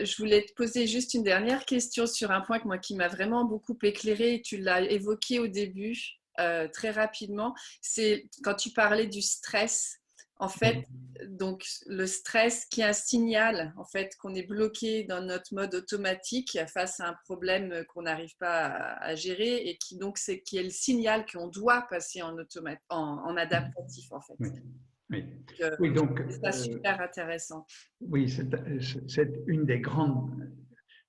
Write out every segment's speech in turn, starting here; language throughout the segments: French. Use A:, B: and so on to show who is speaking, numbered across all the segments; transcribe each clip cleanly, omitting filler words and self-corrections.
A: je voulais te poser juste une dernière question sur un point qui m'a vraiment beaucoup éclairé. Tu l'as évoqué au début, très rapidement. C'est quand tu parlais du stress. En fait,
B: Oui,
A: donc le stress qui est un signal en fait qu'on est bloqué dans notre mode automatique face à un problème qu'on n'arrive pas à gérer et qui est le signal qu'on doit passer en adaptatif en fait.
B: oui, oui. Oui,
A: Je
B: donc,
A: trouve ça super intéressant.
B: oui, c'est une des grandes,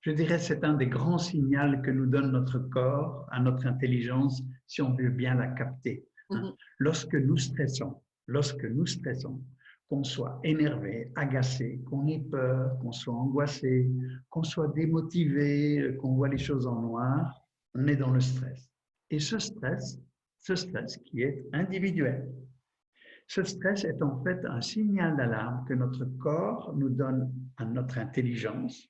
B: je dirais, c'est un des grands signaux que nous donne notre corps à notre intelligence si on veut bien la capter. Hein.
A: Mhm.
B: Lorsque nous stressons, lorsque nous stressons, qu'on soit énervé, agacé, qu'on ait peur, qu'on soit angoissé, qu'on soit démotivé, qu'on voit les choses en noir, on est dans le stress. Et ce stress qui est individuel, ce stress est en fait un signal d'alarme que notre corps nous donne à notre intelligence,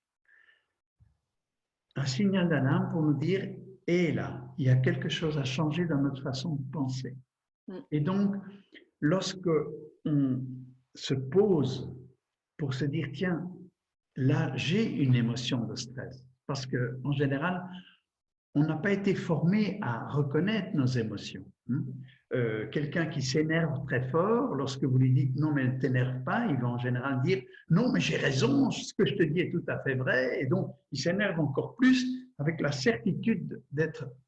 B: un signal d'alarme pour nous dire, hé là, il y a quelque chose à changer dans notre façon de penser.
A: Mm.
B: Et donc, lorsque on se pose pour se dire, tiens, là, j'ai une émotion de stress, parce qu'en général, on n'a pas été formé à reconnaître nos émotions. Hein. Quelqu'un qui s'énerve très fort, lorsque vous lui dites non, mais ne t'énerve pas, il va en général dire non, mais j'ai raison, ce que je te dis est tout à fait vrai. Et donc, il s'énerve encore plus avec la certitude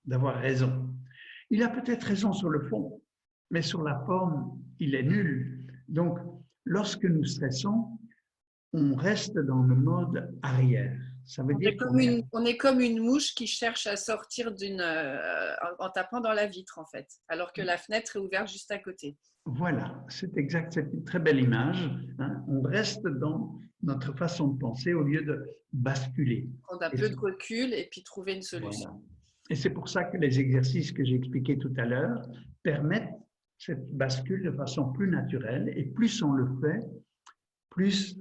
B: d'avoir raison. Il a peut-être raison sur le fond, mais sur la forme, il est nul. Donc, lorsque nous stressons, on reste dans le mode arrière. Ça veut dire qu'on est.
A: On est comme une mouche qui cherche à sortir en tapant dans la vitre, en fait, alors que la fenêtre est ouverte juste à côté.
B: Voilà, c'est exact, c'est une très belle image. Hein. On reste dans notre façon de penser au lieu de basculer.
A: Prendre un
B: Et
A: peu de recul et puis trouver une
B: voilà.
A: solution.
B: Et c'est pour ça que les exercices que j'ai expliqués tout à l'heure permettent cette bascule de façon plus naturelle. Et plus on le fait, plus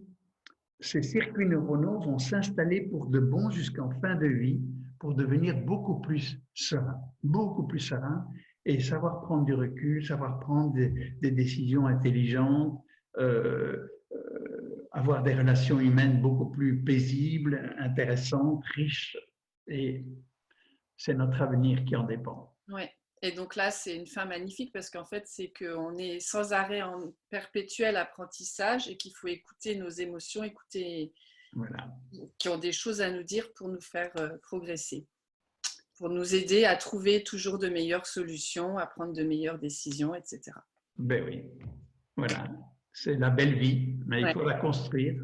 B: ces circuits neuronaux vont s'installer pour de bon jusqu'en fin de vie, pour devenir beaucoup plus serein, et savoir prendre du recul, savoir prendre des décisions intelligentes, avoir des relations humaines beaucoup plus paisibles, intéressantes, riches, et c'est notre avenir qui en dépend.
A: Ouais. Et donc là, c'est une fin magnifique parce qu'en fait, c'est qu'on est sans arrêt en perpétuel apprentissage et qu'il faut écouter nos émotions, écouter
B: Voilà.
A: qui ont des choses à nous dire pour nous faire progresser, pour nous aider à trouver toujours de meilleures solutions, à prendre de meilleures décisions, etc.
B: Ben oui, voilà. C'est la belle vie, mais il
A: Ouais.
B: faut la construire.